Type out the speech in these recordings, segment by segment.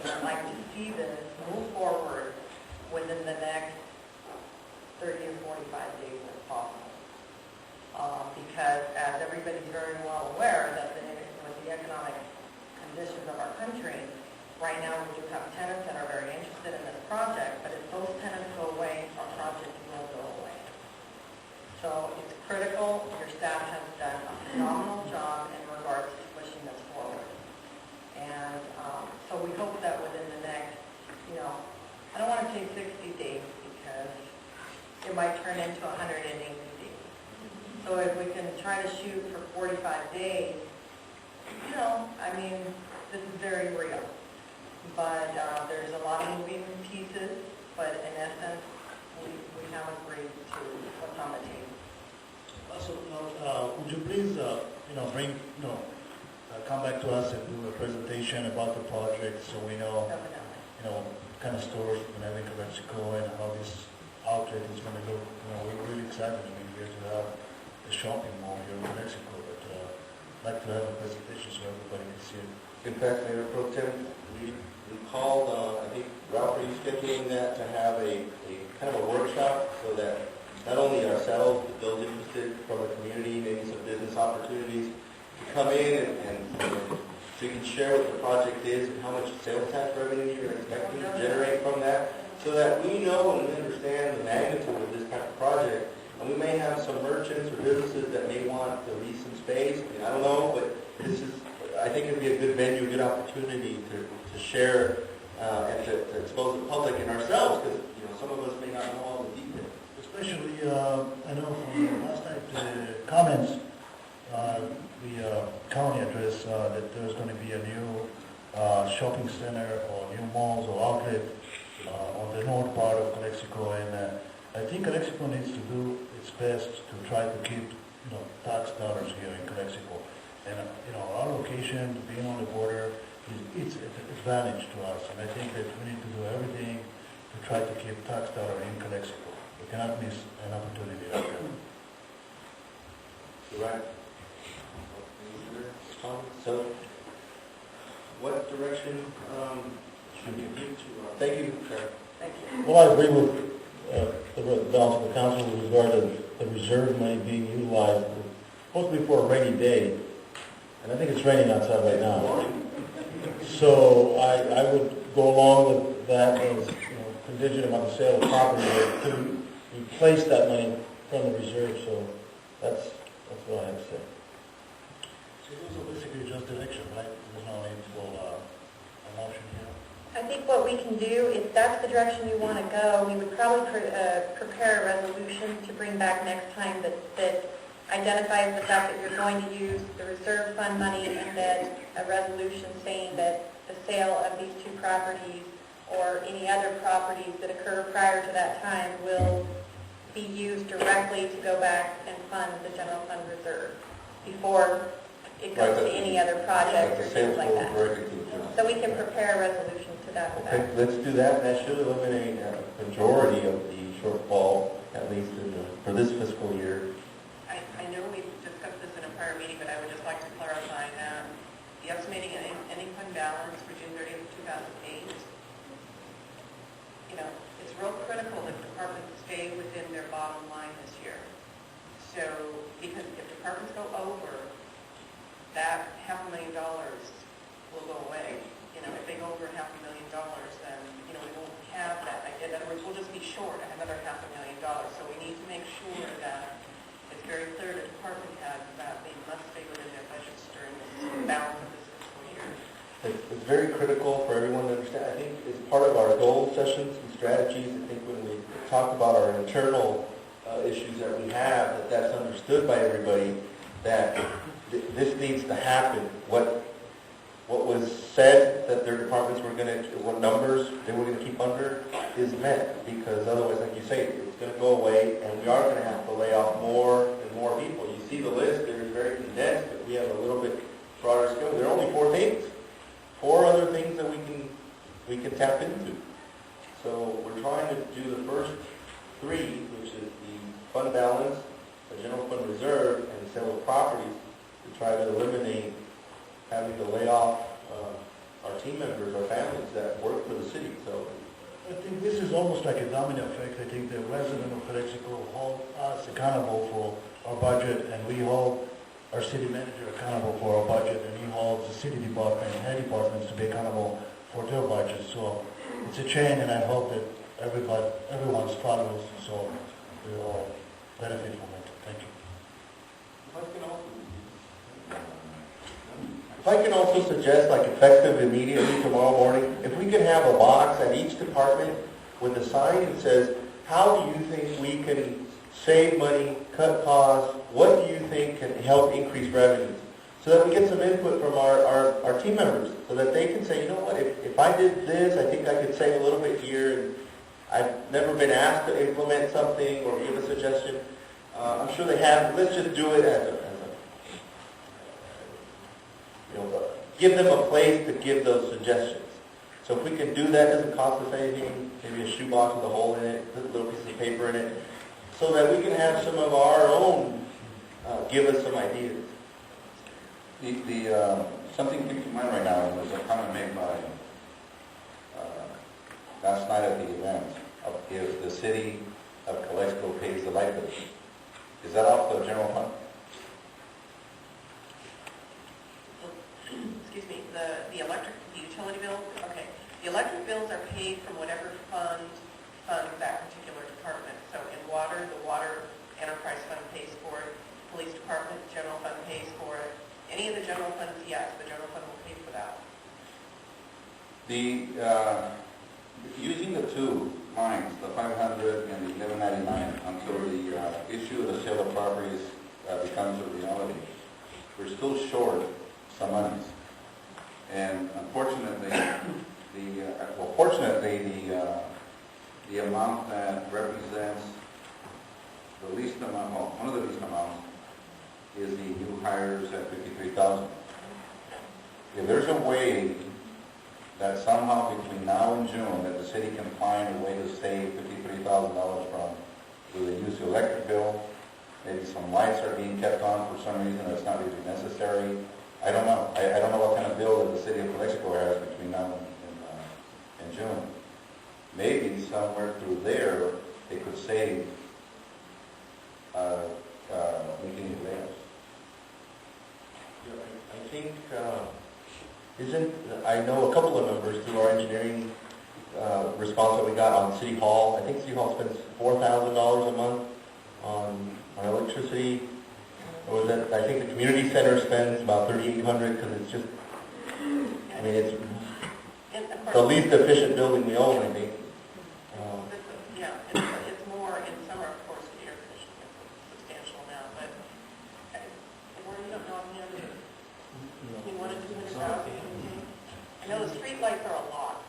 and I'd like to see this move forward within the next 30 or 45 days if possible. Because as everybody's very well aware that with the economic conditions of our country, right now we do have tenants that are very interested in this project, but if those tenants go away, our project will go away. So it's critical. Your staff has done a phenomenal job in regards to pushing this forward. And so we hope that within the next, I don't want to say 60 days because it might turn into 180 days. So if we can try to shoot for 45 days, this is very real. But there's a lot of moving pieces, but in essence, we have agreed to what's on the table. Also, would you please, come back to us and do a presentation about the project so we know, what kind of stores we're going to have in Calexico and how this outlet is going to look. We're really excited here to have the shopping mall here in Calexico, but I'd like to have a presentation so everybody can see it. In fact, Mayor Pro Tem, we called, I think, Ralph, are you scheduling that to have a kind of a workshop so that not only ourselves, but those interested from the community, maybe some business opportunities, to come in and so you can share what the project is and how much sales tax revenue you're expecting to generate from that, so that we know and we understand the magnitude of this type of project. And we may have some merchants or businesses that may want to lease some space. I don't know, but I think it'd be a good venue, a good opportunity to share and to expose the public and ourselves, because some of us may not know all the details. Especially, I know from last night's comments, the county address that there's going to be a new shopping center or new malls or outlet on the north part of Calexico, and I think Calexico needs to do its best to try to keep tax dollars here in Calexico. And our location, being on the border, it's an advantage to us, and I think that we need to do everything to try to keep tax dollar in Calexico. We cannot miss an opportunity like that. Right. So, what direction should we give to? Thank you, sir. Thank you. Well, I agree with the balance of the council with regard to the reserve money being utilized. It's supposed to be for a rainy day, and I think it's raining outside right now. So I would go along with that as contingent upon the sale of property to replace that money from the reserve. So that's what I have to say. So those are basically just direction, right? There's no need for a motion here. I think what we can do, if that's the direction you want to go, we would probably prepare a resolution to bring back next time that identifies the fact that you're going to use the reserve fund money, and that a resolution saying that the sale of these two properties or any other properties that occur prior to that time will be used directly to go back and fund the general fund reserve before it goes to any other project or things like that. So we can prepare a resolution to that effect. Okay, let's do that. That should eliminate a majority of the shortfall, at least for this fiscal year. I know we've discussed this in a prior meeting, but I would just like to clarify that the estimating any fund balance for June 30th, 2008, it's real critical that departments stay within their bottom line this year. So, because if departments go over, that $500,000 will go away. If they go over $500,000, then, we won't have that. In other words, we'll just be short another $500,000. So we need to make sure that it's very clear to department heads that they must stay within their budgets during the balance of this fiscal year. It's very critical for everyone to understand. I think it's part of our goal sessions and strategies. I think when we talk about our internal issues that we have, that's understood by everybody, that this needs to happen. What was said that their departments were going to, what numbers they were going to keep under is met, because otherwise, like you say, it's going to go away, and we are going to have to lay off more and more people. You see the list there is very condensed, but we have a little bit broader scope. There are only 4 things, 4 other things that we can tap into. So we're trying to do the first 3, which is the fund balance, the general fund reserve, and the sale of properties, to try to eliminate having to lay off our team members, our families that work for the city, so. I think this is almost like a domino effect. I think the resident of Calexico hold us accountable for our budget, and we hold our city manager accountable for our budget, and he holds the city department, head departments to be accountable for their budget. So it's a chain, and I hope that everyone's follows, so we all benefit from it. Thank you. If I can also suggest, like effective immediately tomorrow morning, if we could have a box at each department with a sign that says, how do you think we can save money, cut costs, what do you think can help increase revenues? So that we get some input from our team members, so that they can say, you know what, if I did this, I think I could save a little bit here, and I've never been asked to implement something or give a suggestion. I'm sure they have, let's just do it as a give them a place to give those suggestions. So if we can do that, it doesn't cost us anything, maybe a shoebox with a hole in it, put a little piece of paper in it, so that we can have some of our own give us some ideas. Something came to mind right now was a comment made by last night at the event of if the city of Calexico pays the light bill. Is that off the general fund? Excuse me, the utility bills, okay. The electric bills are paid from whatever fund funds that particular department. So in water, the water enterprise fund pays for it. Police department, general fund pays for it. Any of the general funds, yes, the general fund will pay for that. Using the two lines, the 500 and the 1199, until the issue of the sale of properties becomes a reality, we're still short some monies. And unfortunately, fortunately, the amount that represents the least amount, well, one of the least amounts, is the new hires at $53,000. If there's a way that somehow between now and June that the city can find a way to save $53,000 from, with the use of electric bill, maybe some lights are being kept on for some reason that's not really necessary. I don't know. I don't know what kind of bill that the city of Calexico has between now and June. Maybe somewhere through there they could save making layoffs. I think, I know a couple of numbers through our engineering response that we got on City Hall. I think City Hall spends $4,000 a month on electricity. Or that I think the community center spends about $3,800 because it's just, I mean, it's the least efficient building we own, I think. Yeah, it's more in summer, of course, the air conditioning is a substantial amount, but you don't know if you wanted to do it. I know the street lights are a lot.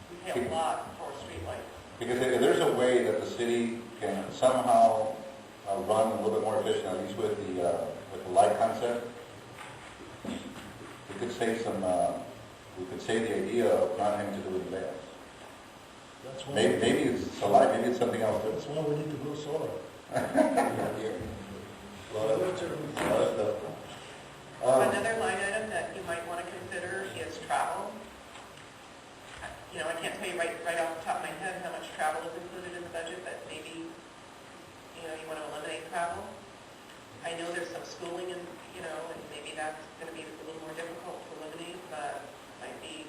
We pay a lot for street lights. Because if there's a way that the city can somehow run a little bit more efficient, at least with the light concept, we could save some. We could save the idea of not having to do with layoffs. That's why Maybe it's a light. Maybe it's something else. That's why we need to go solar. Another line item that you might want to consider is travel. I can't tell you right off the top of my head how much travel is included in the budget, but maybe, you want to eliminate travel. I know there's some schooling and maybe that's going to be a little more difficult to eliminate, but might be,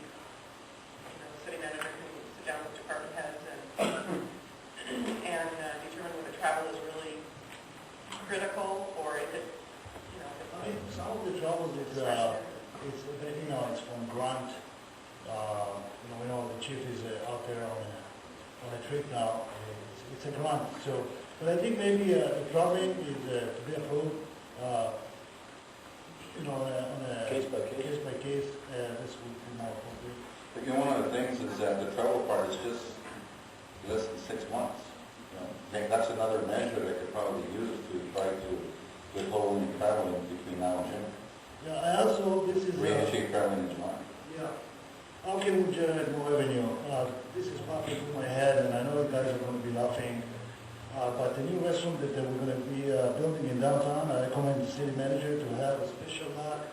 city manager can sit down with department heads and determine whether travel is really critical or if it, I mean, some of the trouble is, it's from grant. We know the chief is out there on a trip now. It's a grant. So, but I think maybe the drawing is to be approved. On a case by case. This would be more appropriate. But one of the things is that the travel part is just less than 6 months. That's another measure that could probably be used to try to withhold any traveling between now and June. Yeah, I also, this is... Reinitiate traveling in July. Yeah. How can we generate more revenue? This is popping through my head, and I know you guys are going to be laughing. But the new restroom that we're going to be building in downtown, I recommend the city manager to have a special lock